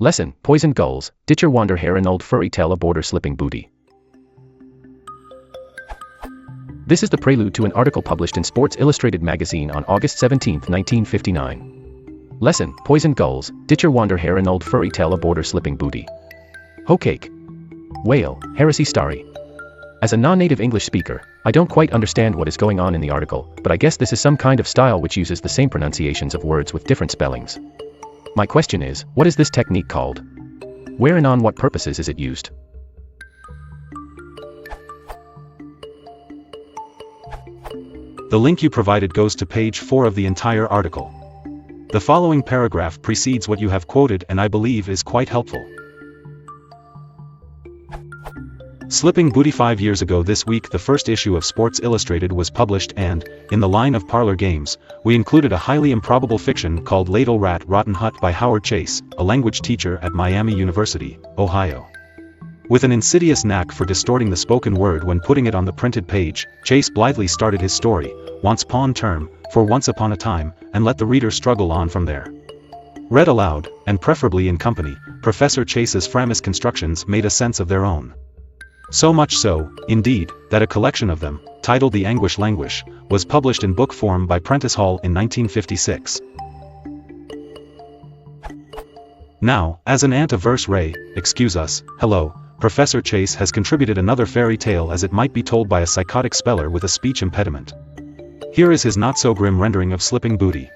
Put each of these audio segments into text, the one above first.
Lesson, poisoned gulls, ditch your wander hair, Annulled, furry tail, a border slipping booty. This is the prelude to an article published in Sports Illustrated magazine on August 17, 1959. Lesson, poisoned gulls, ditch your wander hair, Annulled, furry tail, a border slipping booty. Hoe cake. Whale, heresy starry. As a non-native English speaker, I don't quite understand what is going on in the article, but I guess this is some kind of style which uses the same pronunciations of words with different spellings. My question is, what is this technique called? Where and on what purposes is it used? The link you provided goes to page 4 of the entire article. The following paragraph precedes what you have quoted and I believe is quite helpful. Slipping booty. 5 years ago this week the first issue of Sports Illustrated was published and, in the line of parlor games, we included a highly improbable fiction called Ladle Rat Rotten Hut by Howard Chase, a language teacher at Miami University, Ohio. With an insidious knack for distorting the spoken word when putting it on the printed page, Chase blithely started his story, Once Upon Term, for Once Upon a Time, and let the reader struggle on from there. Read aloud, and preferably in company, Professor Chase's Framis constructions made a sense of their own. So much so, indeed, that a collection of them, titled The Anguish Languish, was published in book form by Prentice Hall in 1956. Now, as an anti-verse ray, excuse us, hello, Professor Chase has contributed another fairy tale as it might be told by a psychotic speller with a speech impediment. Here is his not-so-grim rendering of Slipping Booty.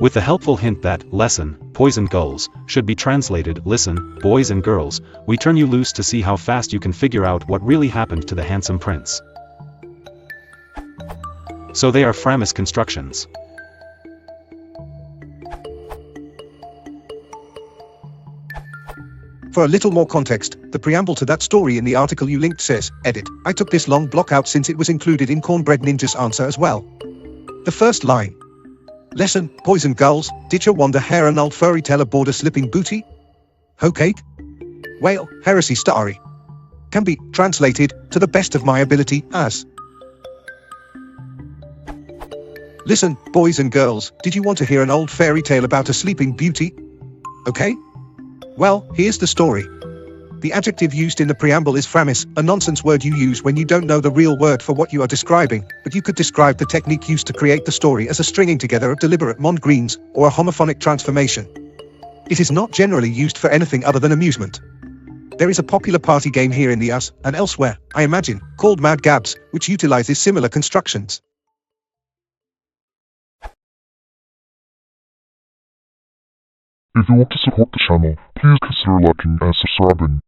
With the helpful hint that, lesson, poisoned gulls, should be translated, listen, boys and girls, we turn you loose to see how fast you can figure out what really happened to the handsome prince. So they are Framis constructions. For a little more context, the preamble to that story in the article you linked says, edit, I took this long block out since it was included in Cornbread Ninja's answer as well. The first line. Lesson, poisoned gulls, ditch your wander hair, Annulled, furry tail, a border slipping booty. Hoe cake. Whale, heresy starry. Can be translated, to the best of my ability, as. Listen, boys and girls, did you want to hear an old fairy tale about a sleeping beauty? Okay? Well, here's the story. The adjective used in the preamble is framis, a nonsense word you use when you don't know the real word for what you are describing, but you could describe the technique used to create the story as a stringing together of deliberate mondegreens, or a homophonic transformation. It is not generally used for anything other than amusement. There is a popular party game here in the US, and elsewhere, I imagine, called Mad Gabs, which utilizes similar constructions. If you want to support the channel, please consider liking and subscribing.